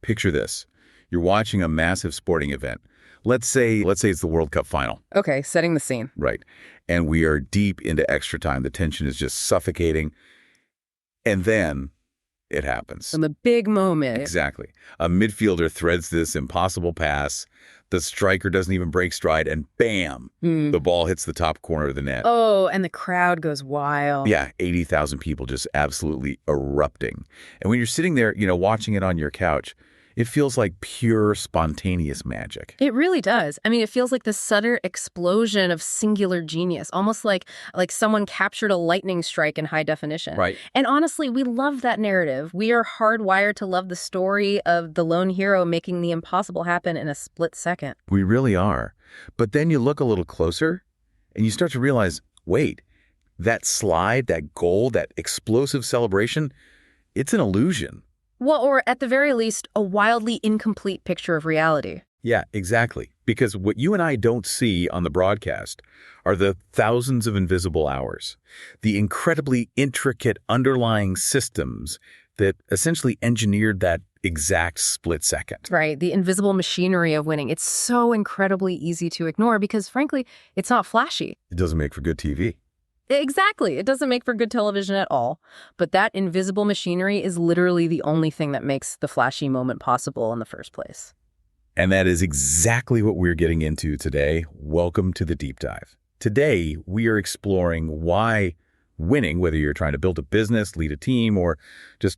Picture this. You're watching a massive sporting event. Let's say it's the World Cup final. Okay, setting the scene. Right. And we are deep into extra time. The tension is just suffocating. And then it happens. And the big moment. Exactly. A midfielder threads this impossible pass. The striker doesn't even break stride, and bam, the ball hits the top corner of the net. Oh, and the crowd goes wild. Yeah, 80,000 people just absolutely erupting. And when you're sitting there, watching it on your couch, it feels like pure, spontaneous magic. It really does. I mean, it feels like the sudden explosion of singular genius, almost like someone captured a lightning strike in high definition. Right. And honestly, we love that narrative. We are hardwired to love the story of the lone hero making the impossible happen in a split second. We really are. But then you look a little closer, and you start to realize, wait, that slide, that goal, that explosive celebration, it's an illusion. Well, or at the very least, a wildly incomplete picture of reality. Yeah, exactly. Because what you and I don't see on the broadcast are the thousands of invisible hours, the incredibly intricate underlying systems that essentially engineered that exact split second. Right, the invisible machinery of winning. It's so incredibly easy to ignore because, frankly, it's not flashy. It doesn't make for good TV. Exactly. It doesn't make for good television at all. But that invisible machinery is literally the only thing that makes the flashy moment possible in the first place. And that is exactly what we're getting into today. Welcome to the Deep Dive. Today, we are exploring why winning, whether you're trying to build a business, lead a team, or just,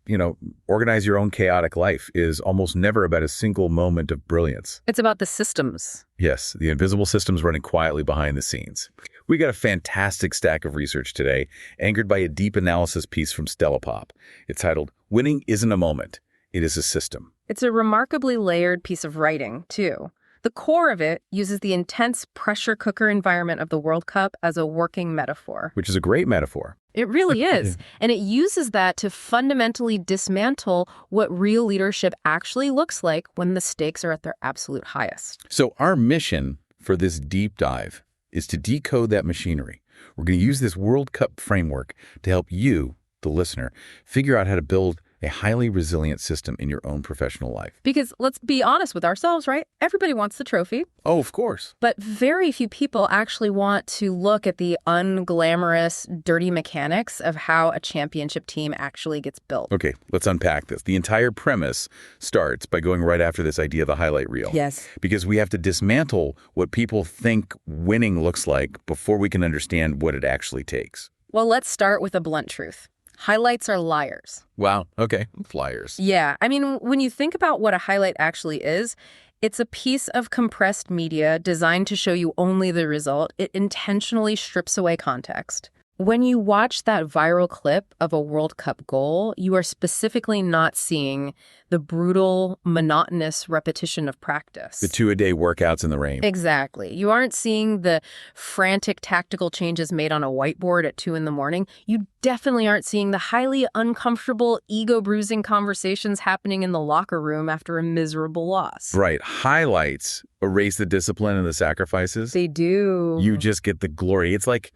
organize your own chaotic life, is almost never about a single moment of brilliance. It's about the systems. Yes, the invisible systems running quietly behind the scenes. We got a fantastic stack of research today, anchored by a deep analysis piece from Stella Pop. It's titled, Winning Isn't a Moment, It is a System. It's a remarkably layered piece of writing, too. The core of it uses the intense pressure cooker environment of the World Cup as a working metaphor. Which is a great metaphor. It really is. And it uses that to fundamentally dismantle what real leadership actually looks like when the stakes are at their absolute highest. So our mission for this deep dive is to decode that machinery. We're going to use this World Cup framework to help you, the listener, figure out how to build a highly resilient system in your own professional life. Because let's be honest with ourselves, right? Everybody wants the trophy. Oh, of course. But very few people actually want to look at the unglamorous, dirty mechanics of how a championship team actually gets built. Okay, let's unpack this. The entire premise starts by going right after this idea of the highlight reel. Yes. Because we have to dismantle what people think winning looks like before we can understand what it actually takes. Well, let's start with a blunt truth. Highlights are liars. Wow. Okay. Flyers. Yeah. I mean, when you think about what a highlight actually is, it's a piece of compressed media designed to show you only the result. It intentionally strips away context. When you watch that viral clip of a World Cup goal, you are specifically not seeing the brutal, monotonous repetition of practice. The 2-a-day workouts in the rain. Exactly. You aren't seeing the frantic tactical changes made on a whiteboard at 2 a.m. You definitely aren't seeing the highly uncomfortable, ego-bruising conversations happening in the locker room after a miserable loss. Right. Highlights erase the discipline and the sacrifices. They do. You just get the glory. It's like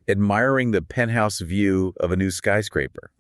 admiring the penthouse view of a new skyscraper,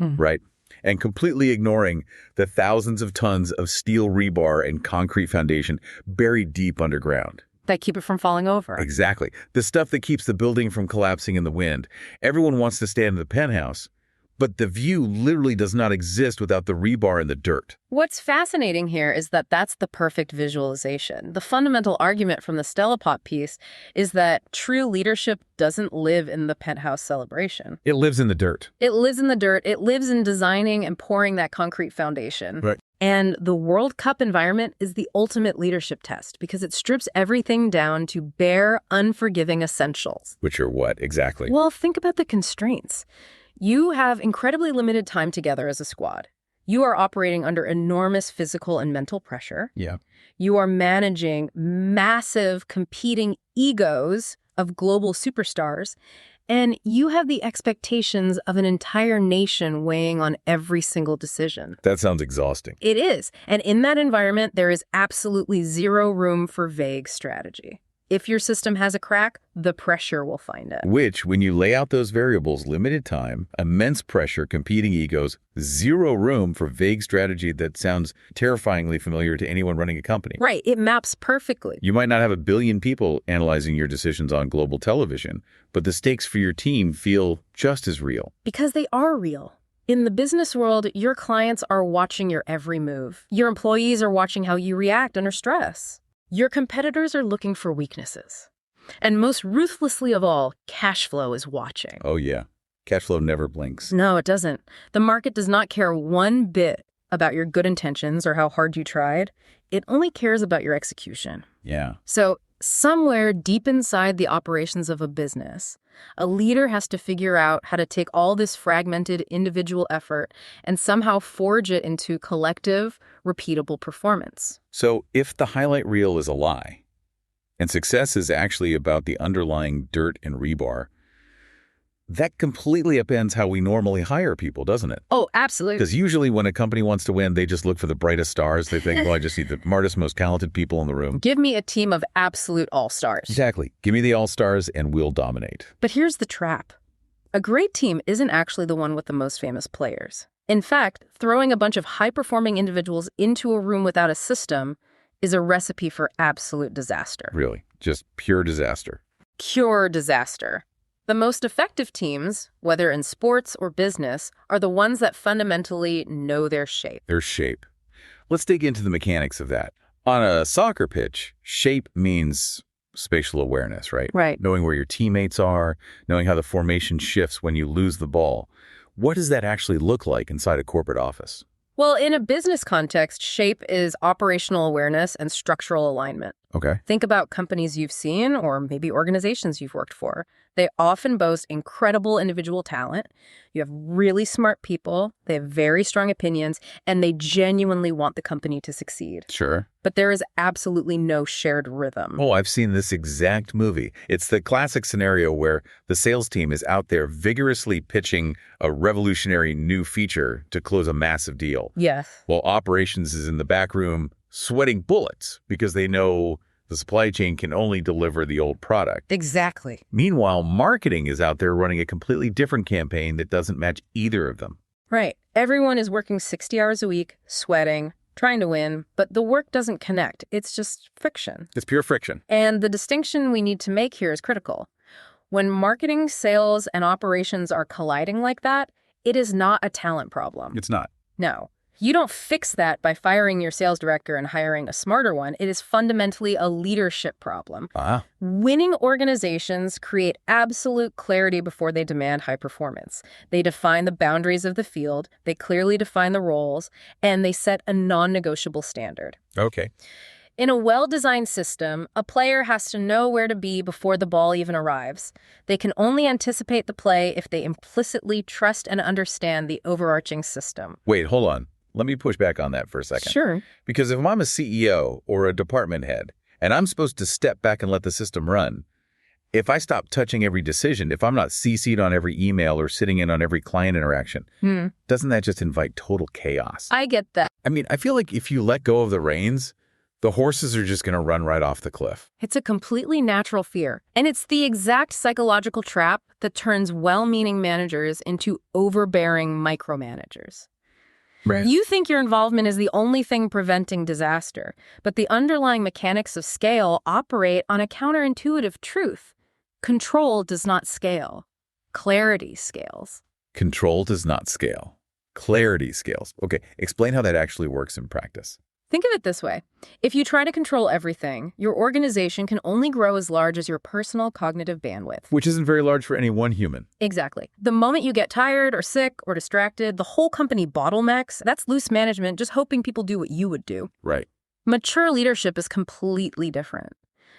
right? And completely ignoring the thousands of tons of steel rebar and concrete foundation buried deep underground. That keep it from falling over. Exactly. The stuff that keeps the building from collapsing in the wind. Everyone wants to stand in the penthouse, but the view literally does not exist without the rebar and the dirt. What's fascinating here is that that's the perfect visualization. The fundamental argument from the Stella Pop piece is that true leadership doesn't live in the penthouse celebration. It lives in the dirt. It lives in the dirt. It lives in designing and pouring that concrete foundation. Right. And the World Cup environment is the ultimate leadership test because it strips everything down to bare, unforgiving essentials. Which are what, exactly? Well, think about the constraints. You have incredibly limited time together as a squad. You are operating under enormous physical and mental pressure. Yeah. You are managing massive competing egos of global superstars. And you have the expectations of an entire nation weighing on every single decision. That sounds exhausting. It is. And in that environment, there is absolutely zero room for vague strategy. If your system has a crack, the pressure will find it. Which, when you lay out those variables, limited time, immense pressure, competing egos, zero room for vague strategy that sounds terrifyingly familiar to anyone running a company. Right. It maps perfectly. You might not have 1 billion people analyzing your decisions on global television, but the stakes for your team feel just as real. Because they are real. In the business world, your clients are watching your every move. Your employees are watching how you react under stress. Your competitors are looking for weaknesses. And most ruthlessly of all, cash flow is watching. Oh, yeah. Cash flow never blinks. No, it doesn't. The market does not care one bit about your good intentions or how hard you tried. It only cares about your execution. Yeah. So somewhere deep inside the operations of a business, a leader has to figure out how to take all this fragmented individual effort and somehow forge it into collective, repeatable performance. So if the highlight reel is a lie, and success is actually about the underlying dirt and rebar, that completely upends how we normally hire people, doesn't it? Oh, absolutely. Because usually when a company wants to win, they just look for the brightest stars. They think, well, I just need the smartest, most talented people in the room. Give me a team of absolute all-stars. Exactly. Give me the all-stars and we'll dominate. But here's the trap. A great team isn't actually the one with the most famous players. In fact, throwing a bunch of high-performing individuals into a room without a system is a recipe for absolute disaster. Really, just pure disaster. Pure disaster. The most effective teams, whether in sports or business, are the ones that fundamentally know their shape. Their shape. Let's dig into the mechanics of that. On a soccer pitch, shape means spatial awareness, right? Right. Knowing where your teammates are, knowing how the formation shifts when you lose the ball. What does that actually look like inside a corporate office? Well, in a business context, shape is operational awareness and structural alignment. Okay. Think about companies you've seen or maybe organizations you've worked for. They often boast incredible individual talent. You have really smart people. They have very strong opinions, and they genuinely want the company to succeed. Sure. But there is absolutely no shared rhythm. Oh, I've seen this exact movie. It's the classic scenario where the sales team is out there vigorously pitching a revolutionary new feature to close a massive deal. Yes. While operations is in the back room sweating bullets because they know the supply chain can only deliver the old product. Exactly. Meanwhile, marketing is out there running a completely different campaign that doesn't match either of them. Right. Everyone is working 60 hours a week, sweating, trying to win, but the work doesn't connect. It's just friction. It's pure friction. And the distinction we need to make here is critical. When marketing, sales, and operations are colliding like that, it is not a talent problem. It's not. No. You don't fix that by firing your sales director and hiring a smarter one. It is fundamentally a leadership problem. Winning organizations create absolute clarity before they demand high performance. They define the boundaries of the field, they clearly define the roles, and they set a non-negotiable standard. Okay. In a well-designed system, a player has to know where to be before the ball even arrives. They can only anticipate the play if they implicitly trust and understand the overarching system. Wait, hold on. Let me push back on that for a second. Sure. Because if I'm a CEO or a department head and I'm supposed to step back and let the system run, if I stop touching every decision, if I'm not CC'd on every email or sitting in on every client interaction, doesn't that just invite total chaos? I get that. I mean, I feel like if you let go of the reins, the horses are just going to run right off the cliff. It's a completely natural fear. And it's the exact psychological trap that turns well-meaning managers into overbearing micromanagers. Right. You think your involvement is the only thing preventing disaster, but the underlying mechanics of scale operate on a counterintuitive truth. Control does not scale. Clarity scales. Control does not scale. Clarity scales. Okay, explain how that actually works in practice. Think of it this way. If you try to control everything, your organization can only grow as large as your personal cognitive bandwidth. Which isn't very large for any one human. Exactly. The moment you get tired or sick or distracted, the whole company bottlenecks. That's loose management just hoping people do what you would do. Right. Mature leadership is completely different.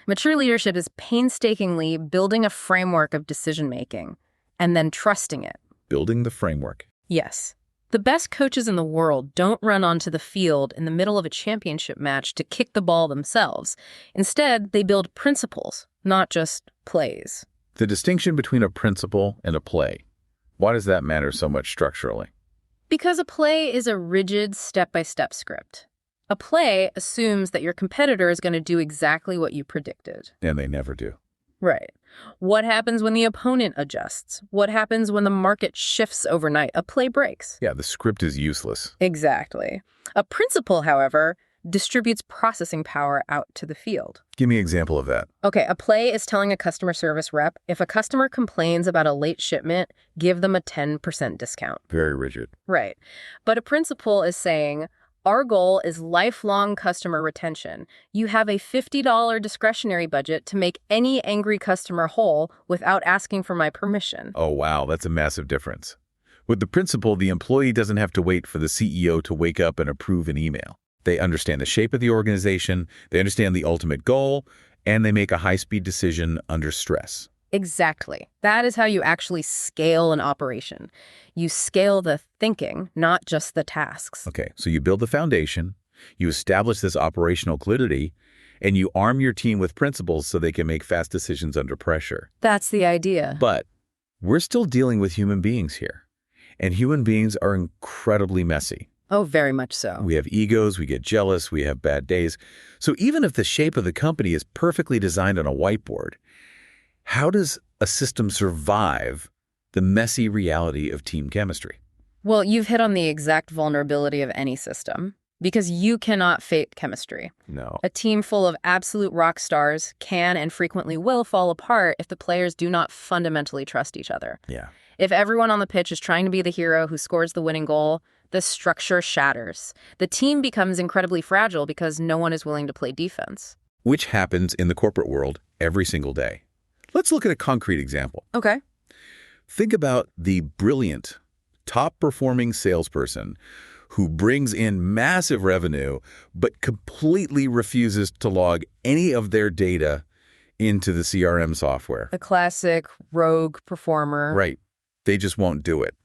Mature leadership is painstakingly building a framework of decision-making and then trusting it. Building the framework. Yes. The best coaches in the world don't run onto the field in the middle of a championship match to kick the ball themselves. Instead, they build principles, not just plays. The distinction between a principle and a play. Why does that matter so much structurally? Because a play is a rigid step-by-step script. A play assumes that your competitor is going to do exactly what you predicted. And they never do. Right. What happens when the opponent adjusts? What happens when the market shifts overnight? A play breaks. Yeah, the script is useless. Exactly. A principle, however, distributes processing power out to the field. Give me an example of that. Okay, a play is telling a customer service rep, if a customer complains about a late shipment, give them a 10% discount. Very rigid. Right. But a principle is saying, our goal is lifelong customer retention. You have a $50 discretionary budget to make any angry customer whole without asking for my permission. Oh, wow, that's a massive difference. With the principle, the employee doesn't have to wait for the CEO to wake up and approve an email. They understand the shape of the organization, they understand the ultimate goal, and they make a high-speed decision under stress. Exactly. That is how you actually scale an operation. You scale the thinking, not just the tasks. Okay, so you build the foundation, you establish this operational validity, and you arm your team with principles so they can make fast decisions under pressure. That's the idea. But we're still dealing with human beings here, and human beings are incredibly messy. Oh, very much so. We have egos, we get jealous, we have bad days. So even if the shape of the company is perfectly designed on a whiteboard, how does a system survive the messy reality of team chemistry? Well, you've hit on the exact vulnerability of any system, because you cannot fake chemistry. No. A team full of absolute rock stars can and frequently will fall apart if the players do not fundamentally trust each other. Yeah. If everyone on the pitch is trying to be the hero who scores the winning goal, the structure shatters. The team becomes incredibly fragile because no one is willing to play defense. Which happens in the corporate world every single day. Let's look at a concrete example. Okay. Think about the brilliant, top-performing salesperson who brings in massive revenue but completely refuses to log any of their data into the CRM software. The classic rogue performer. Right. They just won't do it.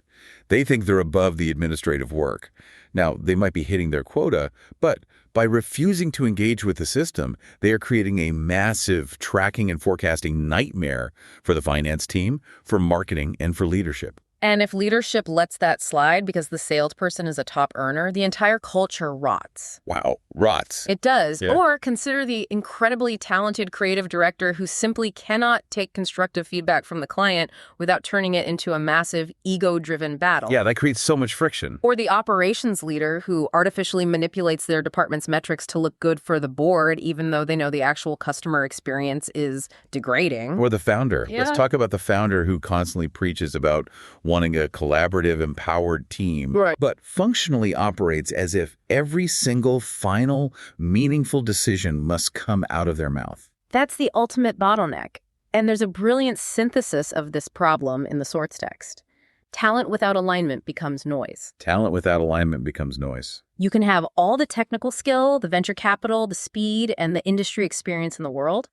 They think they're above the administrative work. Now, they might be hitting their quota, but by refusing to engage with the system, they are creating a massive tracking and forecasting nightmare for the finance team, for marketing, and for leadership. And if leadership lets that slide because the salesperson is a top earner, the entire culture rots. Wow, rots. It does. Yeah. Or consider the incredibly talented creative director who simply cannot take constructive feedback from the client without turning it into a massive ego-driven battle. Yeah, that creates so much friction. Or the operations leader who artificially manipulates their department's metrics to look good for the board, even though they know the actual customer experience is degrading. Or the founder. Yeah. Let's talk about the founder who constantly preaches about wanting a collaborative, empowered team, Right. but functionally operates as if every single final, meaningful decision must come out of their mouth. That's the ultimate bottleneck. And there's a brilliant synthesis of this problem in the source text. Talent without alignment becomes noise. Talent without alignment becomes noise. You can have all the technical skill, the venture capital, the speed, and the industry experience in the world.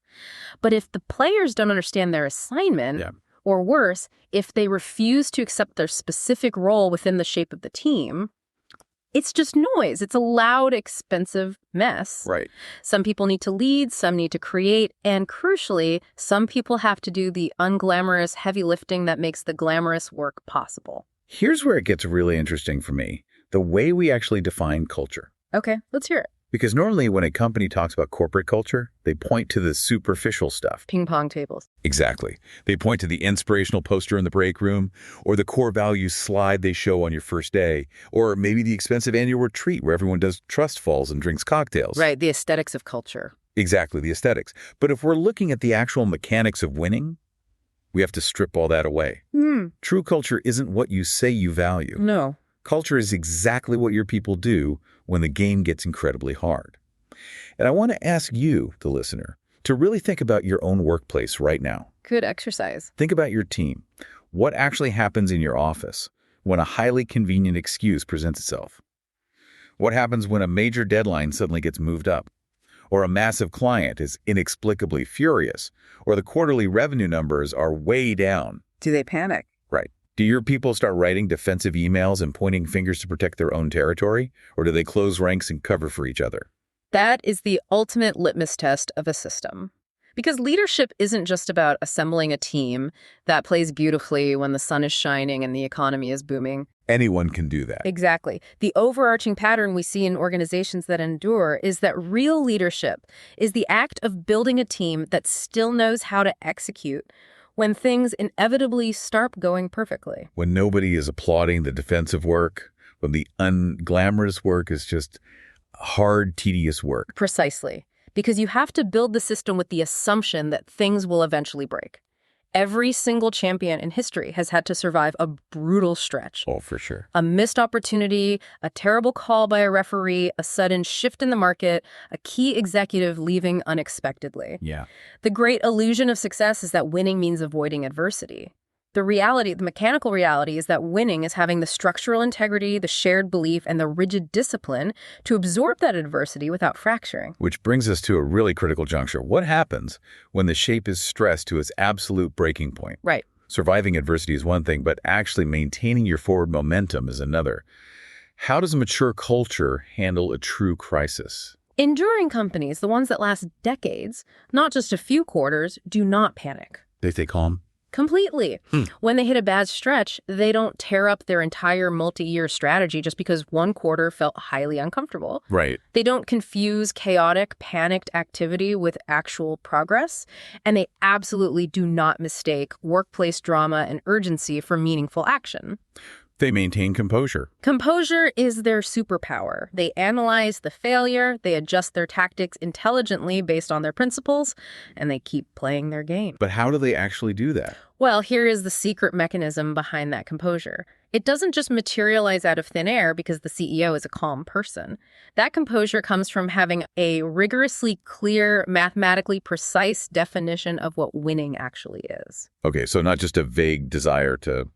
But if the players don't understand their assignment, Yeah. or worse, if they refuse to accept their specific role within the shape of the team, it's just noise. It's a loud, expensive mess. Right. Some people need to lead, some need to create, and crucially, some people have to do the unglamorous heavy lifting that makes the glamorous work possible. Here's where it gets really interesting for me, the way we actually define culture. Okay, let's hear it. Because normally when a company talks about corporate culture, they point to the superficial stuff. Ping pong tables. Exactly. They point to the inspirational poster in the break room, or the core values slide they show on your first day, or maybe the expensive annual retreat where everyone does trust falls and drinks cocktails. Right, the aesthetics of culture. Exactly, the aesthetics. But if we're looking at the actual mechanics of winning, we have to strip all that away. True culture isn't what you say you value. No. Culture is exactly what your people do when the game gets incredibly hard. And I want to ask you, the listener, to really think about your own workplace right now. Good exercise. Think about your team. What actually happens in your office when a highly convenient excuse presents itself? What happens when a major deadline suddenly gets moved up? Or a massive client is inexplicably furious? Or the quarterly revenue numbers are way down? Do they panic? Right. Do your people start writing defensive emails and pointing fingers to protect their own territory? Or do they close ranks and cover for each other? That is the ultimate litmus test of a system. Because leadership isn't just about assembling a team that plays beautifully when the sun is shining and the economy is booming. Anyone can do that. Exactly. The overarching pattern we see in organizations that endure is that real leadership is the act of building a team that still knows how to execute when things inevitably start going perfectly. When nobody is applauding the defensive work, when the unglamorous work is just hard, tedious work. Precisely. Because you have to build the system with the assumption that things will eventually break. Every single champion in history has had to survive a brutal stretch. Oh, for sure. A missed opportunity, a terrible call by a referee, a sudden shift in the market, a key executive leaving unexpectedly. Yeah. The great illusion of success is that winning means avoiding adversity. The mechanical reality is that winning is having the structural integrity, the shared belief, and the rigid discipline to absorb that adversity without fracturing. Which brings us to a really critical juncture. What happens when the shape is stressed to its absolute breaking point? Right. Surviving adversity is one thing, but actually maintaining your forward momentum is another. How does a mature culture handle a true crisis? Enduring companies, the ones that last decades, not just a few quarters, do not panic. They stay calm? Completely. When they hit a bad stretch, they don't tear up their entire multi-year strategy just because one quarter felt highly uncomfortable. Right. They don't confuse chaotic, panicked activity with actual progress, and they absolutely do not mistake workplace drama and urgency for meaningful action. They maintain composure. Composure is their superpower. They analyze the failure, they adjust their tactics intelligently based on their principles, and they keep playing their game. But how do they actually do that? Well, here is the secret mechanism behind that composure. It doesn't just materialize out of thin air because the CEO is a calm person. That composure comes from having a rigorously clear, mathematically precise definition of what winning actually is. Okay, so not just a vague desire to,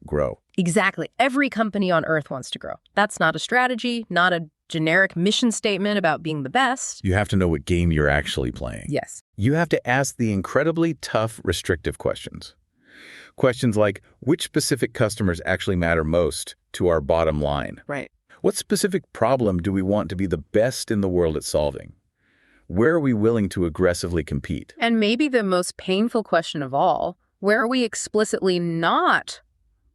grow. Exactly. Every company on Earth wants to grow. That's not a strategy, not a generic mission statement about being the best. You have to know what game you're actually playing. Yes. You have to ask the incredibly tough, restrictive questions. Questions like, which specific customers actually matter most to our bottom line? Right. What specific problem do we want to be the best in the world at solving? Where are we willing to aggressively compete? And maybe the most painful question of all, where are we explicitly not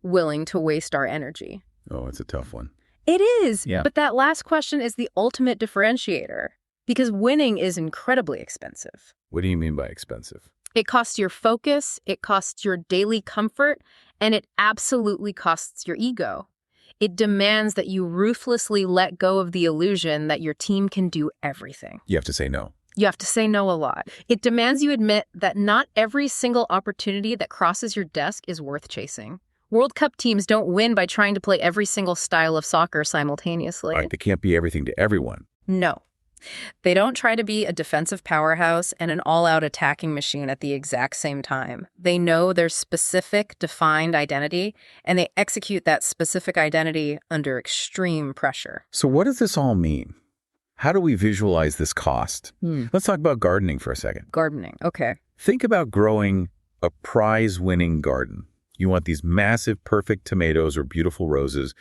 willing to waste our energy? Oh, it's a tough one. It is. Yeah. But that last question is the ultimate differentiator because winning is incredibly expensive. What do you mean by expensive? It costs your focus, it costs your daily comfort, and it absolutely costs your ego. It demands that you ruthlessly let go of the illusion that your team can do everything. You have to say no. You have to say no a lot. It demands you admit that not every single opportunity that crosses your desk is worth chasing. World Cup teams don't win by trying to play every single style of soccer simultaneously. Right, they can't be everything to everyone. No. They don't try to be a defensive powerhouse and an all-out attacking machine at the exact same time. They know their specific, defined identity, and they execute that specific identity under extreme pressure. So what does this all mean? How do we visualize this cost? Let's talk about gardening for a second. Gardening, okay. Think about growing a prize-winning garden. You want these massive, perfect tomatoes or beautiful roses,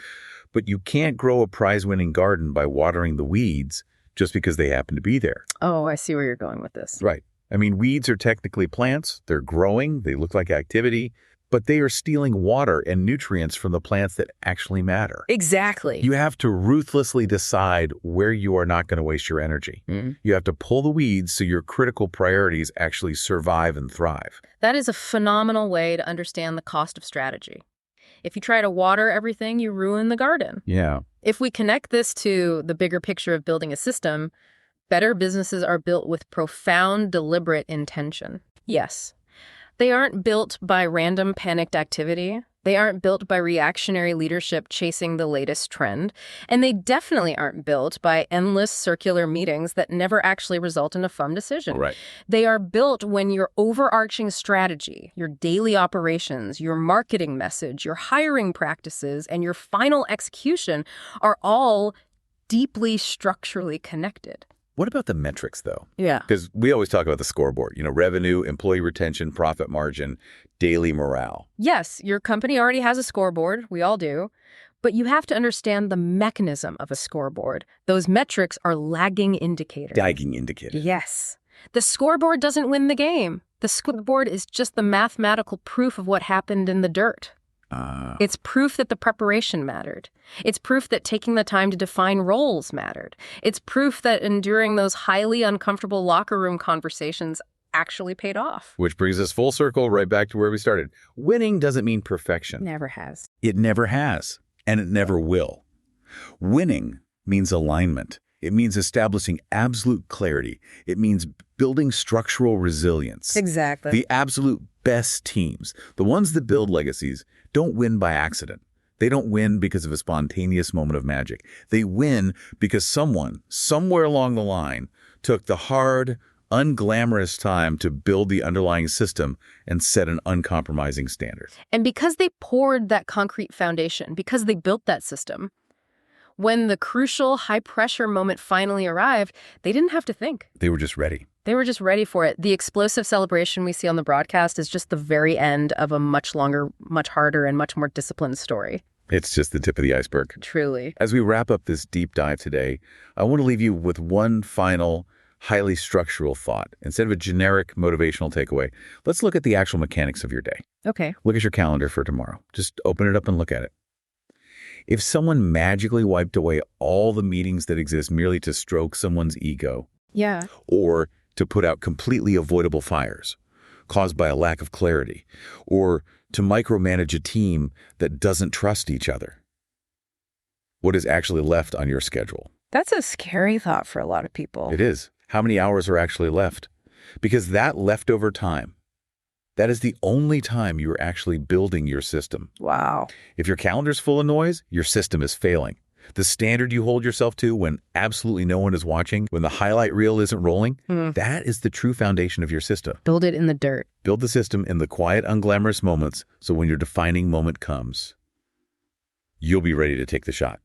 but you can't grow a prize-winning garden by watering the weeds just because they happen to be there. Oh, I see where you're going with this. Right. I mean, weeds are technically plants. They're growing. They look like activity, but they are stealing water and nutrients from the plants that actually matter. Exactly. You have to ruthlessly decide where you are not going to waste your energy. You have to pull the weeds so your critical priorities actually survive and thrive. That is a phenomenal way to understand the cost of strategy. If you try to water everything, you ruin the garden. Yeah. If we connect this to the bigger picture of building a system, better businesses are built with profound, deliberate intention. Yes. They aren't built by random panicked activity. They aren't built by reactionary leadership chasing the latest trend. And they definitely aren't built by endless circular meetings that never actually result in a firm decision. Right. They are built when your overarching strategy, your daily operations, your marketing message, your hiring practices, and your final execution are all deeply structurally connected. What about the metrics, though? Yeah. Because we always talk about the scoreboard, revenue, employee retention, profit margin, daily morale. Yes, your company already has a scoreboard. We all do. But you have to understand the mechanism of a scoreboard. Those metrics are lagging indicators. Lagging indicators. Yes. The scoreboard doesn't win the game. The scoreboard is just the mathematical proof of what happened in the dirt. It's proof that the preparation mattered. It's proof that taking the time to define roles mattered. It's proof that enduring those highly uncomfortable locker room conversations actually paid off. Which brings us full circle right back to where we started. Winning doesn't mean perfection. Never has. It never has, and it never will. Winning means alignment. It means establishing absolute clarity. It means building structural resilience. Exactly. The absolute best teams, the ones that build legacies, don't win by accident. They don't win because of a spontaneous moment of magic. They win because someone, somewhere along the line, took the hard, unglamorous time to build the underlying system and set an uncompromising standard. And because they poured that concrete foundation, because they built that system, when the crucial high-pressure moment finally arrived, they didn't have to think. They were just ready. They were just ready for it. The explosive celebration we see on the broadcast is just the very end of a much longer, much harder, and much more disciplined story. It's just the tip of the iceberg. Truly. As we wrap up this deep dive today, I want to leave you with one final, highly structural thought. Instead of a generic motivational takeaway, let's look at the actual mechanics of your day. Okay. Look at your calendar for tomorrow. Just open it up and look at it. If someone magically wiped away all the meetings that exist merely to stroke someone's ego, Yeah. or to put out completely avoidable fires caused by a lack of clarity, or to micromanage a team that doesn't trust each other, what is actually left on your schedule? That's a scary thought for a lot of people. It is. How many hours are actually left? Because that leftover time, that is the only time you are actually building your system. Wow. If your calendar's full of noise, your system is failing. The standard you hold yourself to when absolutely no one is watching, when the highlight reel isn't rolling, that is the true foundation of your system. Build it in the dirt. Build the system in the quiet, unglamorous moments so when your defining moment comes, you'll be ready to take the shot.